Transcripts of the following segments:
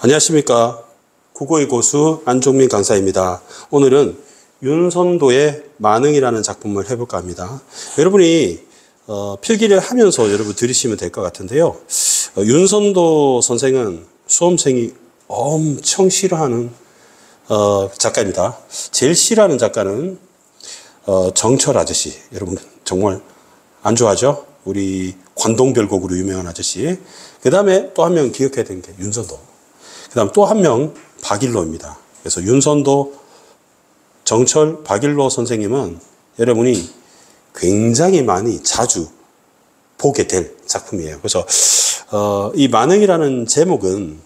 안녕하십니까. 국어의 고수 안종민 강사입니다. 오늘은 윤선도의 만응이라는 작품을 해볼까 합니다. 여러분이 필기를 하면서 여러분 들으시면 될 것 같은데요. 윤선도 선생은 수험생이 엄청 싫어하는 작가입니다. 제일 싫어하는 작가는 정철 아저씨. 여러분 정말 안 좋아하죠? 우리 관동별곡으로 유명한 아저씨. 그 다음에 또 한 명 기억해야 되는 게 윤선도. 그 다음 또 한 명 박일로입니다. 그래서 윤선도, 정철, 박일로 선생님은 여러분이 굉장히 많이 자주 보게 될 작품이에요. 그래서 이 만응이라는 제목은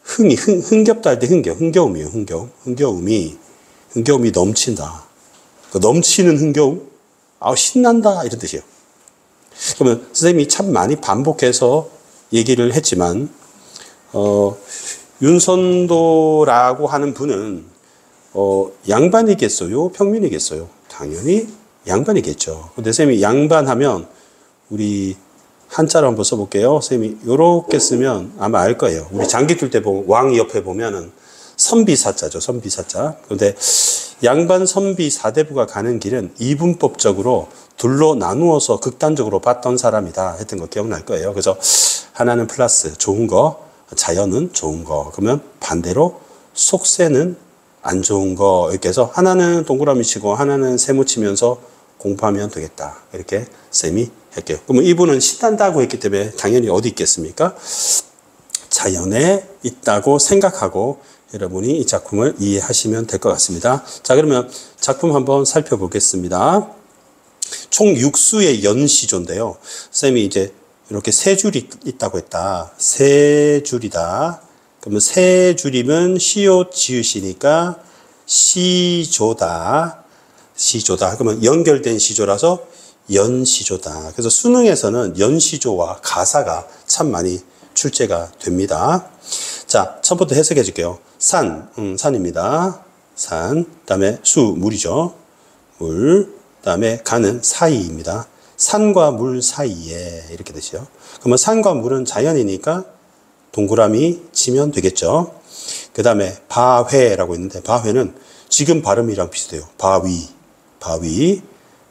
흥겹다 할 때 흥겨움이에요. 흥겨움이 넘친다. 그 넘치는 흥겨움, 신난다 이런 뜻이에요. 그러면 선생님이 참 많이 반복해서 얘기를 했지만 윤선도라고 하는 분은 양반이겠어요? 평민이겠어요? 당연히 양반이겠죠. 근데 선생님이 양반하면 우리 한자로 한번 써볼게요. 선생님이 요렇게 쓰면 아마 알 거예요. 우리 장기 뜰 때 보면 왕 옆에 보면은 선비사자죠. 선비사자. 그런데 양반 선비 사대부가 가는 길은 이분법적으로 둘로 나누어서 극단적으로 봤던 사람이다 했던 거 기억날 거예요. 그래서 하나는 플러스 좋은 거, 자연은 좋은 거. 그러면 반대로 속세는 안 좋은 거. 이렇게 해서 하나는 동그라미 치고 하나는 세모 치면서 공부하면 되겠다. 이렇게 쌤이 할게요. 그러면 이분은 신난다고 했기 때문에 당연히 어디 있겠습니까? 자연에 있다고 생각하고 여러분이 이 작품을 이해하시면 될 것 같습니다. 자, 그러면 작품 한번 살펴보겠습니다. 총 6수의 연시조인데요. 쌤이 이제 이렇게 세 줄이 있다고 했다. 세 줄이다. 그러면 세 줄이면 시옷 지읒이니까 시조다. 시조다. 그러면 연결된 시조라서 연시조다. 그래서 수능에서는 연시조와 가사가 참 많이 출제가 됩니다. 자, 첫부터 해석해 줄게요. 산입니다. 산. 그 다음에 물이죠. 물. 그 다음에 가는 사이입니다. 산과 물 사이에 이렇게 되죠. 그러면 산과 물은 자연이니까 동그라미 치면 되겠죠. 그 다음에 바회라고 있는데 바회는 지금 발음이랑 비슷해요. 바위.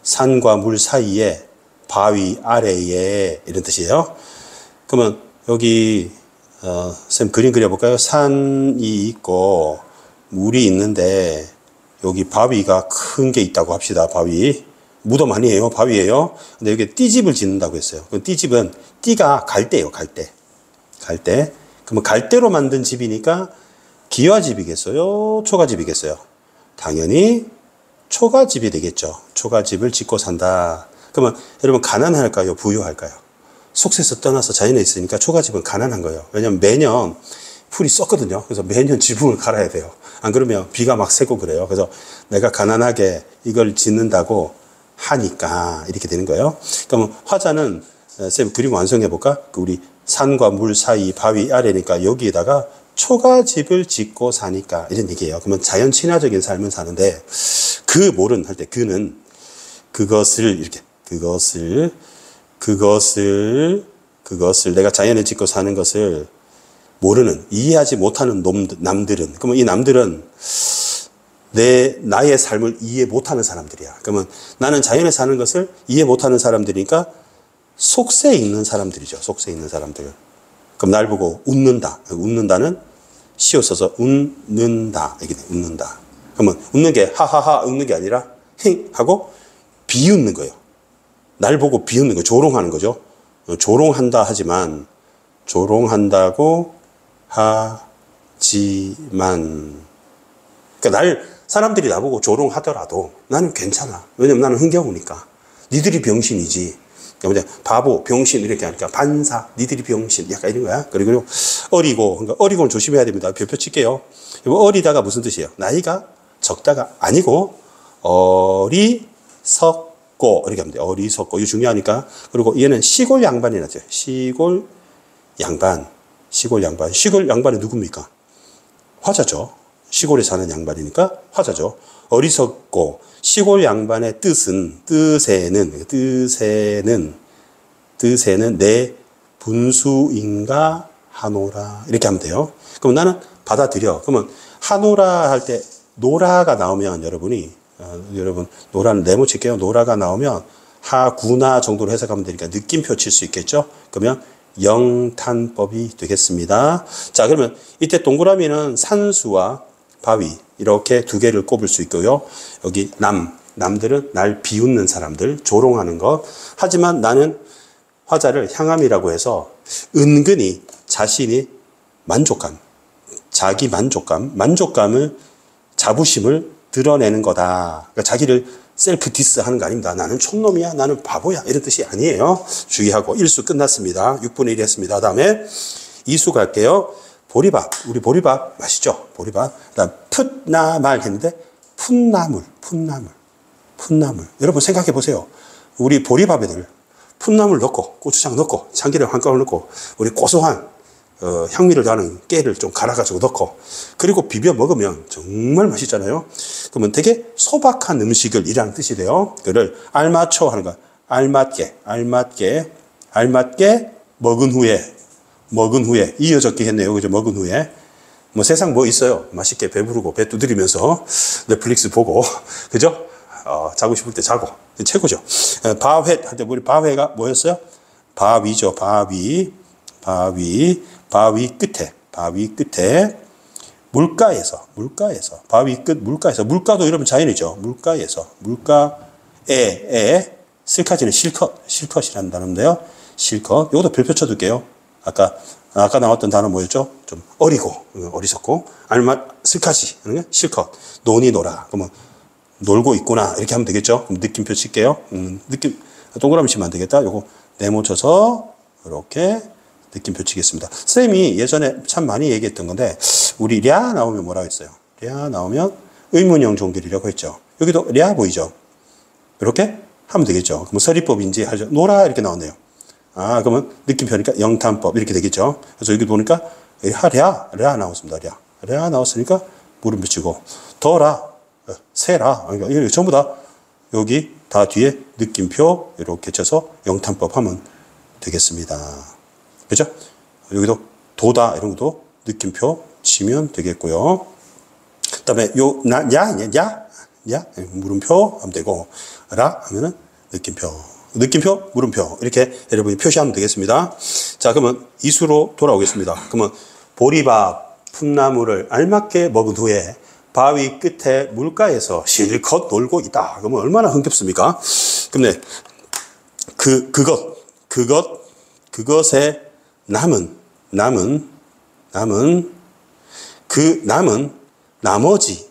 산과 물 사이에 바위 아래에 이런 뜻이에요. 그러면 여기 쌤 그림 그려볼까요? 산이 있고 물이 있는데 여기 바위가 큰 게 있다고 합시다. 바위. 무덤 아니에요. 바위예요. 근데 여기 띠집을 짓는다고 했어요. 그 띠집은 띠가 갈대예요. 갈대. 그러면 갈대로 만든 집이니까 기와집이겠어요? 초가집이겠어요? 당연히 초가집이 되겠죠. 초가집을 짓고 산다. 그러면 여러분 가난할까요? 부유할까요? 속세에서 떠나서 자연에 있으니까 초가집은 가난한 거예요. 왜냐면 매년 풀이 썩거든요. 그래서 매년 지붕을 갈아야 돼요. 안 그러면 비가 막 새고 그래요. 그래서 내가 가난하게 이걸 짓는다고 하니까 이렇게 되는 거예요. 그러면 화자는 쌤 그림 완성해 볼까? 우리 산과 물 사이 바위 아래니까 여기에다가 초가집을 짓고 사니까 이런 얘기예요. 그러면 자연 친화적인 삶을 사는데 그 뭐는 할 때 그는 그것을 내가 자연에 짓고 사는 것을 모르는 이해하지 못하는 남들은 그러면 이 남들은 나의 삶을 이해 못하는 사람들이야. 그러면 나는 자연에 사는 것을 이해 못하는 사람들이니까 속세에 있는 사람들이죠. 속세에 있는 사람들. 그럼 날 보고 웃는다. 웃는다는 시옷 써서 웃는다. 이게 웃는다. 그러면 웃는 게 하하하 웃는 게 아니라 힝 하고 비웃는 거예요. 날 보고 비웃는 거예요. 조롱하는 거죠. 조롱한다 하지만 조롱한다고 하지만 그러니까 사람들이 나보고 조롱하더라도 나는 괜찮아. 왜냐면 나는 흥겨우니까. 니들이 병신이지. 그러니까 바보, 병신 이렇게 하니까 반사, 니들이 병신 약간 이런 거야. 그리고 어리고, 그러니까 어리고는 조심해야 됩니다. 별표 칠게요. 어리다가 무슨 뜻이에요? 나이가 적다가 아니고 어리석고 이렇게 하면 돼요. 어리석고 이거 중요하니까. 그리고 얘는 시골 양반이라죠. 시골 양반이 누굽니까? 화자죠. 시골에 사는 양반이니까 화자죠. 어리석고 시골 양반의 뜻에는 내 분수인가 하노라. 이렇게 하면 돼요. 그럼 나는 받아들여. 그러면 하노라 할 때 노라가 나오면 여러분이, 여러분, 노라는 네모 칠게요. 노라가 나오면 하구나 정도로 해석하면 되니까 느낌표 칠 수 있겠죠? 그러면 영탄법이 되겠습니다. 자, 그러면 이때 동그라미는 산수와 바위 이렇게 두 개를 꼽을 수 있고요. 여기 남들은 날 비웃는 사람들, 조롱하는 것. 하지만 나는 화자를 향함이라고 해서 은근히 자신이 만족감, 자기 만족감을, 자부심을 드러내는 거다. 그러니까 자기를 셀프 디스 하는 거 아닙니다. 나는 촌놈이야, 나는 바보야, 이런 뜻이 아니에요. 주의하고. 1수 끝났습니다. 6분의 1 했습니다. 다음에 2수 갈게요. 보리밥. 우리 보리밥 맛있죠? 보리밥. 그 다음 풋나말 했는데 풋나물. 여러분 생각해 보세요. 우리 보리밥에들 풋나물 넣고 고추장 넣고 참기름 한 큰울 넣고 우리 고소한 향미를 더하는 깨를 좀 갈아가지고 넣고 그리고 비벼 먹으면 정말 맛있잖아요. 그러면 되게 소박한 음식을 이라는 뜻이 돼요. 그를 알맞춰 하는 거. 알맞게 먹은 후에 이어졌게 했네요. 그죠? 먹은 후에 뭐 세상 뭐 있어요. 맛있게 배부르고 배 두드리면서 넷플릭스 보고 그죠? 자고 싶을 때 자고 최고죠. 바회 할 때 우리 바회가 뭐였어요? 바위죠. 바위 끝에 물가에서 바위 끝 물가에서 물가도 여러분 자연이죠. 물가에 실카지는 실컷이라는 단어인데요. 실컷 이것도 별표 쳐둘게요. 아까 나왔던 단어 뭐였죠? 좀 어리석고 실카지 하는 게 실컷 논이 놀아. 그러면 놀고 있구나 이렇게 하면 되겠죠. 그럼 느낌표 칠게요. 느낌 동그라미 치면 안 되겠다. 요거 네모 쳐서 이렇게 느낌표 치겠습니다. 선생님이 예전에 참 많이 얘기했던 건데 우리 랴 나오면 뭐라고 했어요? 랴 나오면 의문형 종들이라고 했죠. 여기도 랴 보이죠? 이렇게 하면 되겠죠. 그럼 서리법인지 하죠. 노라 이렇게 나왔네요. 그러면 느낌표니까 영탄법 이렇게 되겠죠. 그래서 여기 보니까 랴 나왔습니다. 랴 나왔으니까 물음표 치고 더라 세라. 그러니까 전부 다 여기 다 뒤에 느낌표 이렇게 쳐서 영탄법 하면 되겠습니다. 그죠? 여기도 도다 이런 것도 느낌표 치면 되겠고요. 그 다음에 야 물음표 하면 되고 라 하면은 느낌표 물음표 이렇게 여러분이 표시하면 되겠습니다. 자, 그러면 이수로 돌아오겠습니다. 그러면 보리밥 풋나물을 알맞게 먹은 후에 바위 끝에 물가에서 실컷 놀고 있다. 그러면 얼마나 흥겹습니까? 근데 그것에 남은 나머지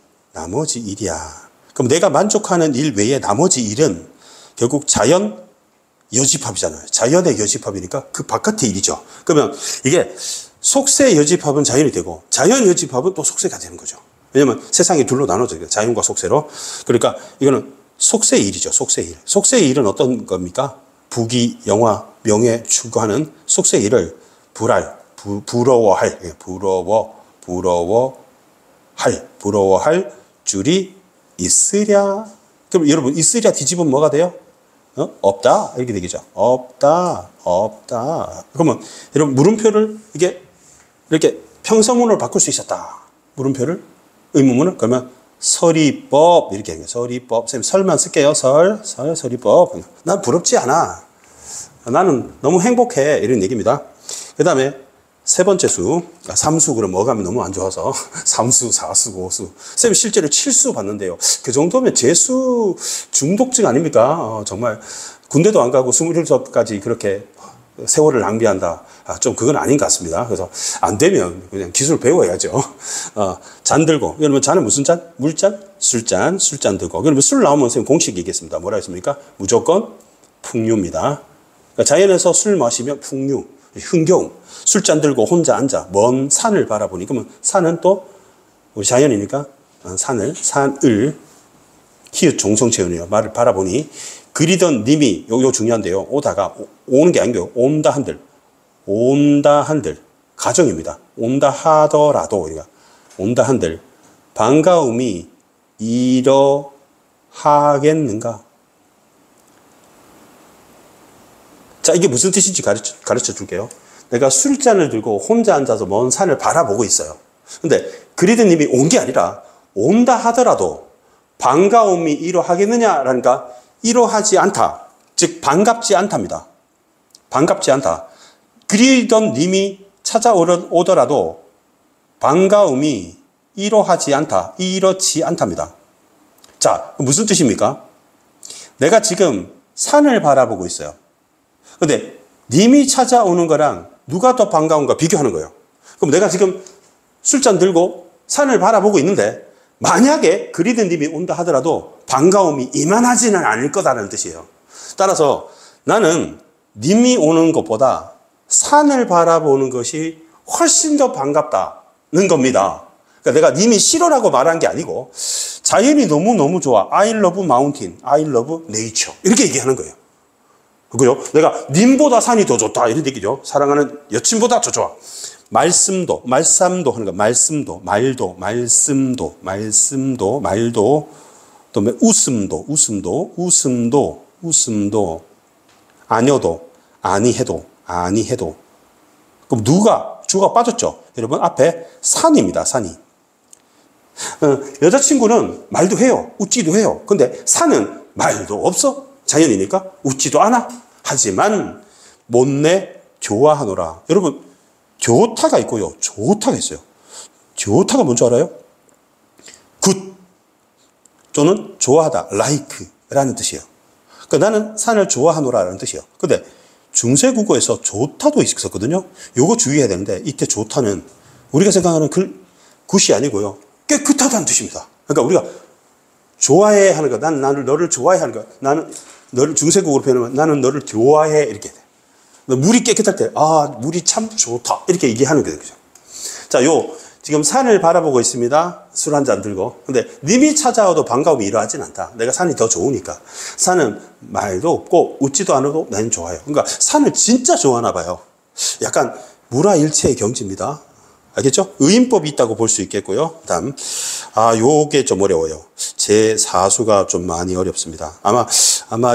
일이야. 그럼 내가 만족하는 일 외에 나머지 일은 결국 자연 여집합이잖아요. 자연의 여집합이니까 그 바깥의 일이죠. 그러면 이게 속세 여집합은 자연이 되고 자연 여집합은 또 속세가 되는 거죠. 왜냐면 세상이 둘로 나눠져 있어요. 자연과 속세로. 그러니까 이거는 속세의 일이죠. 속세의 일. 속세의 일은 어떤 겁니까? 부귀, 영화, 명예 추구하는 속세의 일을 부러워할 줄이 있으랴. 그럼 여러분 있으랴 뒤집으면 뭐가 돼요? 없다 이렇게 되겠죠. 없다. 그러면 여러분 물음표를 이렇게 평서문으로 바꿀 수 있었다. 물음표를 의문문을 그러면 서리법 이렇게 하는 거예요. 서리법. 선생님 설만 쓸게요. 서리법. 난 부럽지 않아. 나는 너무 행복해. 이런 얘기입니다. 그 다음에 세 번째 수, 3수 그럼 어감이 너무 안 좋아서 3수, 4수, 5수. 선생님 실제로 7수 봤는데요. 그 정도면 재수 중독증 아닙니까? 정말 군대도 안 가고 27까지 그렇게 세월을 낭비한다. 좀 그건 아닌 것 같습니다. 그래서 안 되면 그냥 기술 배워야죠. 잔 들고. 여러분 잔은 무슨 잔? 물잔? 술잔 들고. 그러면 술 나오면 선생님 공식 얘기했습니다. 뭐라 했습니까? 무조건 풍류입니다. 그러니까 자연에서 술 마시면 풍류, 흥겨움. 술잔 들고 혼자 앉아 먼 산을 바라보니 그러면 산은 또 우리 자연이니까 산을 히읗 종성체언이에요. 말을 바라보니 그리던 님이 요 중요한데요. 오는 게 아니고요. 온다 한들 가정입니다. 온다 하더라도 우리가 온다 한들 반가움이 이러하겠는가? 자, 이게 무슨 뜻인지 가르쳐 줄게요. 내가 술잔을 들고 혼자 앉아서 먼 산을 바라보고 있어요. 근데 그리드님이 온 게 아니라 온다 하더라도 반가움이 이러하겠느냐라니까 이러하지 않다. 즉 반갑지 않답니다. 반갑지 않다. 그리드님이 찾아오더라도 반가움이 이러하지 않다. 이렇지 않답니다. 자, 무슨 뜻입니까? 내가 지금 산을 바라보고 있어요. 근데 님이 찾아오는 거랑 누가 더 반가운가 비교하는 거예요. 그럼 내가 지금 술잔 들고 산을 바라보고 있는데 만약에 그리드님이 온다 하더라도 반가움이 이만하지는 않을 거다라는 뜻이에요. 따라서 나는 님이 오는 것보다 산을 바라보는 것이 훨씬 더 반갑다는 겁니다. 그러니까 내가 님이 싫어라고 말한 게 아니고 자연이 너무너무 좋아. I love mountain, I love nature 이렇게 얘기하는 거예요. 그죠? 내가 님보다 산이 더 좋다 이런 얘기죠. 사랑하는 여친보다 더 좋아. 말씀도 하는 거. 말씀도, 말도, 또 웃음도, 아녀도, 아니해도. 그럼 주가 빠졌죠? 여러분, 앞에 산입니다, 산이. 여자친구는 말도 해요. 웃지도 해요. 근데 산은 말도 없어. 자연이니까 웃지도 않아. 하지만 못내 좋아하노라. 여러분, 좋다가 있고요. 좋다가 있어요. 좋다가 뭔지 알아요? 굿 또는 좋아하다, like라는 뜻이에요. 그러니까 나는 산을 좋아하노라라는 뜻이에요. 근데 중세국어에서 좋다도 있었거든요. 요거 주의해야 되는데 이때 좋다는 우리가 생각하는 굿이 아니고요. 깨끗하다는 뜻입니다. 그러니까 우리가 좋아해 하는 거, 나는 너를 좋아해 하는 거, 나는 너를 중세국어로 표현하면 나는 너를 좋아해 이렇게 돼. 물이 깨끗할 때, 물이 참 좋다. 이렇게 얘기하는 거예요. 자, 지금 산을 바라보고 있습니다. 술 한 잔 들고. 근데 님이 찾아와도 반가움이 이러하진 않다. 내가 산이 더 좋으니까. 산은 말도 없고 웃지도 않아도 난 좋아요. 그러니까 산을 진짜 좋아하나 봐요. 약간 물화일체의 경지입니다. 알겠죠? 의인법이 있다고 볼 수 있겠고요. 다음. 요게 좀 어려워요. 제 사수가 좀 많이 어렵습니다. 아마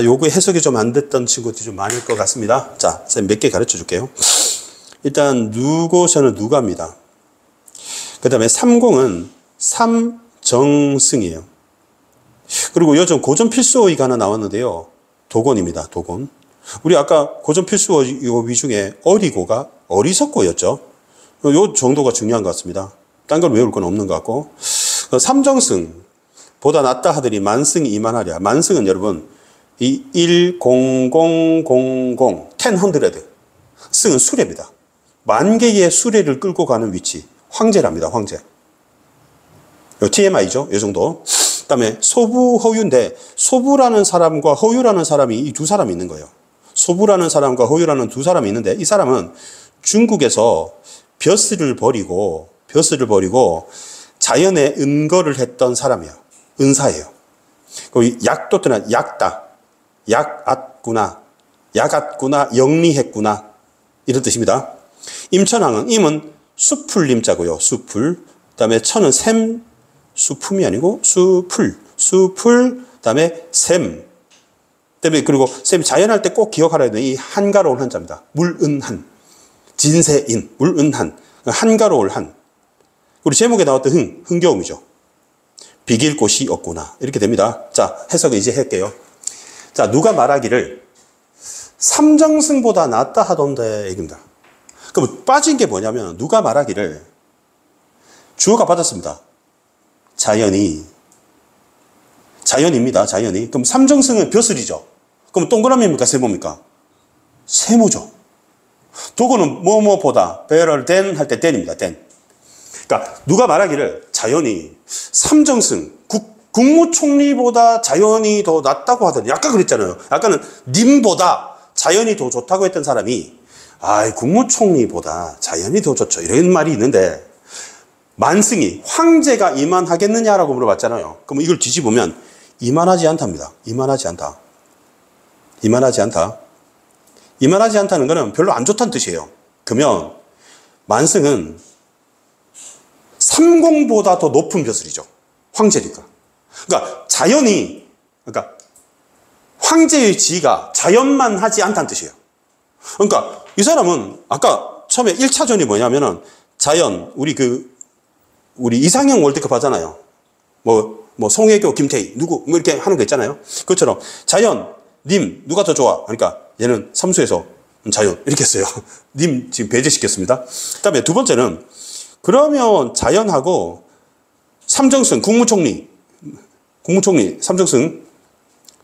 요거 해석이 좀 안 됐던 친구들이 좀 많을 것 같습니다. 자, 선생님 몇 개 가르쳐 줄게요. 일단, 누고서는 누가입니다. 그 다음에 삼공은 삼정승이에요. 그리고 요즘 고전 필수어휘가 하나 나왔는데요. 도곤입니다. 도곤. 우리 아까 고전 필수어휘 중에 어리고가 어리석고였죠. 요 정도가 중요한 것 같습니다. 딴 걸 외울 건 없는 것 같고. 삼정승, 보다 낫다 하더니 만승이 이만하랴. 만승은 여러분, 이 1, 0, 0, 0, 0, 10, 승은 수레입니다. 만 개의 수레를 끌고 가는 위치. 황제랍니다, 황제. 요 TMI죠, 요 정도. 그 다음에 소부, 허유인데, 소부라는 사람과 허유라는 사람이 이 두 사람이 있는 거예요. 소부라는 사람과 허유라는 두 사람이 있는데, 이 사람은 중국에서 벼슬을 버리고 자연에 은거를 했던 사람이에요. 은사예요. 약도 뜨나 약다. 약았구나. 영리했구나. 이런 뜻입니다. 임천왕은 임은 수풀림자고요. 수풀. 그 다음에 천은 샘, 수품이 아니고 수풀. 그다음에 샘. 그다음에 그리고 샘 자연할 때 꼭 기억하라 했던 이 한가로운 한자입니다. 물은한. 진세인, 물은한, 한가로울 한. 우리 제목에 나왔던 흥겨움이죠. 비길 곳이 없구나. 이렇게 됩니다. 자, 해석을 이제 할게요. 자, 누가 말하기를 삼정승보다 낫다 하던데 얘기입니다. 그럼 빠진 게 뭐냐면 누가 말하기를 주어가 빠졌습니다. 자연입니다. 자연이. 그럼 삼정승은 벼슬이죠. 그럼 동그라미입니까? 세모입니까? 세모죠. 도구는 뭐뭐보다 better than 할 때 than입니다. than. 그러니까 누가 말하기를 자연이 삼정승 국무총리보다 자연이 더 낫다고 하더니 아까 그랬잖아요. 아까는 님보다 자연이 더 좋다고 했던 사람이 국무총리보다 자연이 더 좋죠. 이런 말이 있는데 만승이 황제가 이만하겠느냐라고 물어봤잖아요. 그럼 이걸 뒤집으면 이만하지 않답니다. 이만하지 않다. 이만하지 않다는 것은 별로 안 좋다는 뜻이에요. 그러면 만승은 삼공보다 더 높은 벼슬이죠. 황제니까. 그러니까 황제의 지위가 자연만 하지 않다는 뜻이에요. 그러니까 이 사람은 아까 처음에 1차전이 뭐냐면은 자연, 우리 이상형 월드컵 하잖아요. 송혜교, 김태희, 누구, 뭐 이렇게 하는 거 있잖아요. 그것처럼 자연, 님, 누가 더 좋아? 그러니까 얘는 삼수에서 자연, 이렇게 했어요. 님 지금 배제시켰습니다. 그 다음에 두 번째는 그러면 자연하고 삼정승, 국무총리, 삼정승,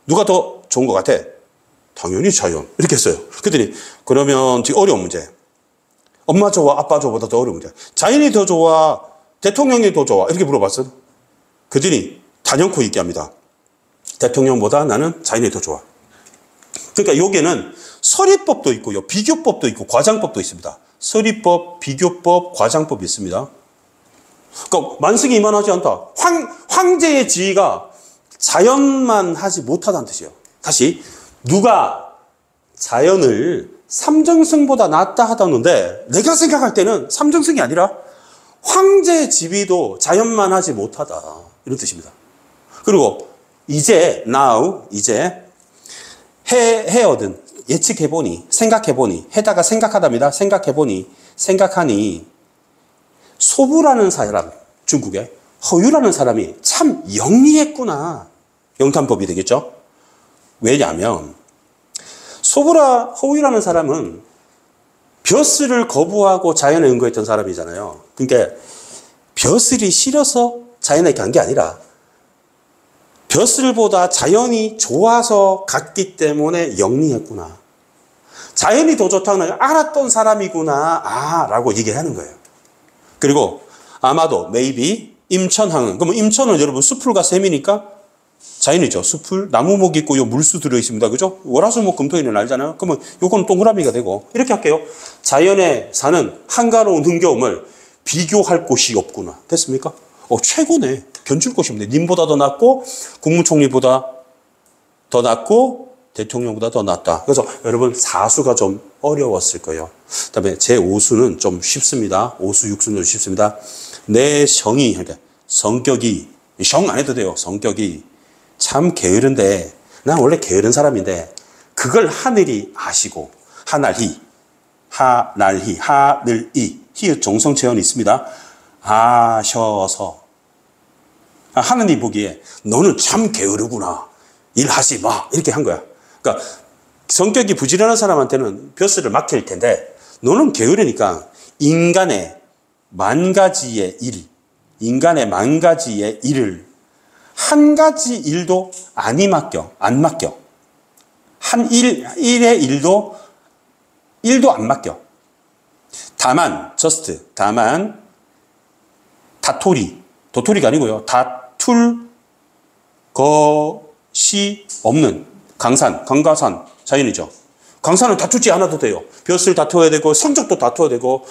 누가 더 좋은 것 같아? 당연히 자연. 이렇게 했어요. 그랬더니, 그러면 지금 어려운 문제. 엄마 좋아, 아빠 좋아보다 더 어려운 문제. 자연이 더 좋아, 대통령이 더 좋아. 이렇게 물어봤어요. 그랬더니, 단연코 얘기합니다. 대통령보다 나는 자연이 더 좋아. 그러니까 여기에는 서리법도 있고요, 비교법도 있고, 과장법도 있습니다. 서리법, 비교법, 과장법이 있습니다. 그러니까 만승이 이만하지 않다. 황제의 지위가 자연만 하지 못하다는 뜻이에요. 다시 누가 자연을 삼정승보다 낫다 하다는데 내가 생각할 때는 삼정승이 아니라 황제의 지위도 자연만 하지 못하다 이런 뜻입니다. 그리고 이제 해어든 예측해보니 생각해보니 해다가 생각하답니다. 생각하니 소부라는 사람, 중국에 허유라는 사람이 참 영리했구나. 영탄법이 되겠죠. 왜냐하면 허유라는 사람은 벼슬을 거부하고 자연에 응거했던 사람이잖아요. 그러니까 벼슬이 싫어서 자연에 간 게 아니라 벼슬보다 자연이 좋아서 갔기 때문에 영리했구나. 자연이 더 좋다는 걸 알았던 사람이구나 라고 얘기하는 거예요. 그리고 아마도 maybe 임천항은, 그러면 임천은 여러분 숲풀과 샘이니까 자연이죠. 숲풀, 나무목 있고 요 물수 들어있습니다. 그죠? 월화수목 금토일은 알잖아요. 그러면 요거는 동그라미가 되고 이렇게 할게요. 자연에 사는 한가로운 흥겨움을 비교할 곳이 없구나. 됐습니까? 최고네. 견줄 곳이 없네. 님보다 더 낫고 국무총리보다 더 낫고 대통령보다 더 낫다. 그래서 여러분 사수가 좀 어려웠을 거예요. 그 다음에 제 5수는 좀 쉽습니다. 5수, 6수는 좀 쉽습니다. 내 성이, 그러니까 성격이, 성 안 해도 돼요. 성격이 참 게으른데, 난 원래 게으른 사람인데, 그걸 하늘이 아시고, 하늘이, 히읗 정성체언이 있습니다. 아셔서, 하느님 보기에, 너는 참 게으르구나. 일하지 마. 이렇게 한 거야. 그러니까, 성격이 부지런한 사람한테는 벼슬을 맡길 텐데, 너는 게으르니까, 인간의 만 가지의 일을 한 가지 일도 안 맡겨. 일의 일도 안 맡겨. 다만, 도토리가 아니고요. 다툴 것이 없는 강과산, 자연이죠. 강산은 다투지 않아도 돼요. 벼슬 다투어야 되고, 성적도 다투어야 되고,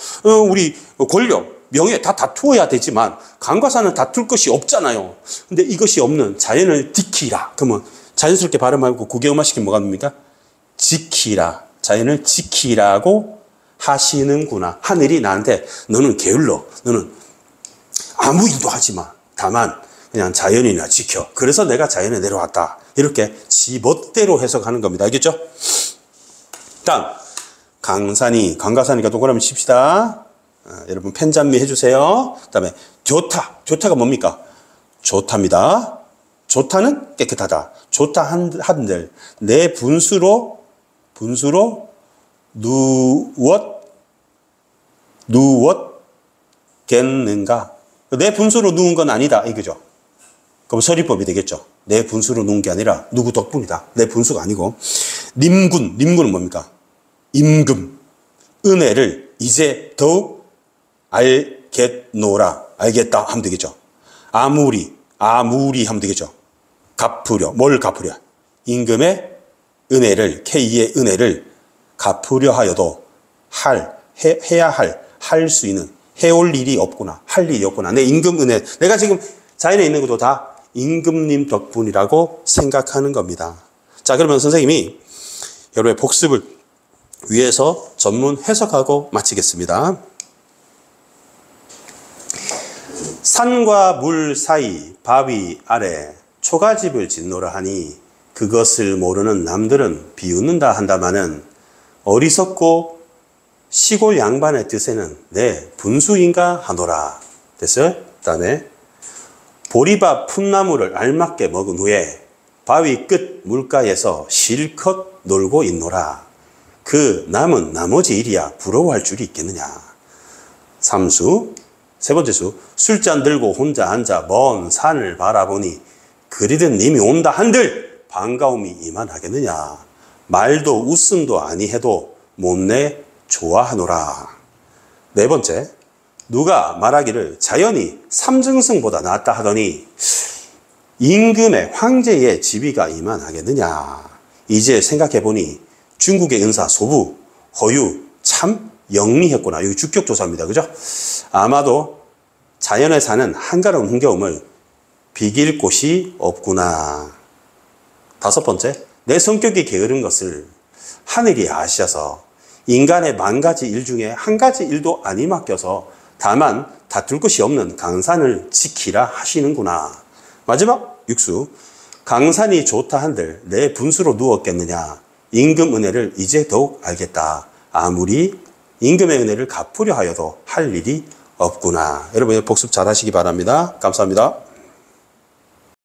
우리 권력, 명예 다 다투어야 되지만, 강과산은 다툴 것이 없잖아요. 근데 이것이 없는 자연을 지키라. 그러면 자연스럽게 발음하고 국외음화 시키면 뭐가 됩니까? 지키라. 자연을 지키라고 하시는구나. 하늘이 나한테 너는 게을러. 너는 아무 일도 하지 마. 다만 그냥 자연이나 지켜. 그래서 내가 자연에 내려왔다. 이렇게 지멋대로 해석하는 겁니다. 알겠죠? 다음 강과산이니까 동그라미 칩시다. 여러분 펜잔미 해주세요. 그 다음에 좋다가 뭡니까? 좋답니다. 좋다는 깨끗하다. 좋다 한들 내 분수로 누웠겠는가? 내 분수로 누운 건 아니다 이거죠. 그럼 서리법이 되겠죠. 내 분수로 누운 게 아니라 누구 덕분이다. 내 분수가 아니고. 님군은 뭡니까? 임금, 은혜를 이제 더욱 알겠노라. 알겠다 하면 되겠죠. 아무리 하면 되겠죠. 뭘 갚으려? 임금의 은혜를, K의 은혜를 갚으려 하여도 할 수 있는, 해올 일이 없구나. 할 일이 없구나. 내 임금 은혜, 내가 지금 자연에 있는 것도 다 임금님 덕분이라고 생각하는 겁니다. 자, 그러면 선생님이 여러분의 복습을 위해서 전문 해석하고 마치겠습니다. 산과 물 사이 바위 아래 초가집을 짓노라 하니 그것을 모르는 남들은 비웃는다 한다마는 어리석고 시골 양반의 뜻에는 내 분수인가 하노라. 됐어요? 그 다음에 보리밥 풋나무를 알맞게 먹은 후에 바위 끝 물가에서 실컷 놀고 있노라. 그 남은 나머지 일이야 부러워할 줄이 있겠느냐. 삼수. 세 번째 수. 술잔 들고 혼자 앉아 먼 산을 바라보니 그리든 님이 온다 한들 반가움이 이만하겠느냐. 말도 웃음도 아니해도 못내 좋아하노라. 네 번째. 누가 말하기를 자연이 삼증승보다 낫다 하더니 임금의 황제의 지위가 이만하겠느냐. 이제 생각해보니 중국의 은사 소부 허유 참 영리했구나. 여기 주격조사입니다. 그죠? 아마도 자연에 사는 한가로운 흥겨움을 비길 곳이 없구나. 다섯 번째. 내 성격이 게으른 것을 하늘이 아시어서 인간의 만 가지 일 중에 한 가지 일도 아니 맡겨서 다만 다툴 것이 없는 강산을 지키라 하시는구나. 마지막 육수. 강산이 좋다 한들 내 분수로 누웠겠느냐. 임금 은혜를 이제 더욱 알겠다. 아무리 임금의 은혜를 갚으려 하여도 할 일이 없구나. 여러분 복습 잘 하시기 바랍니다. 감사합니다.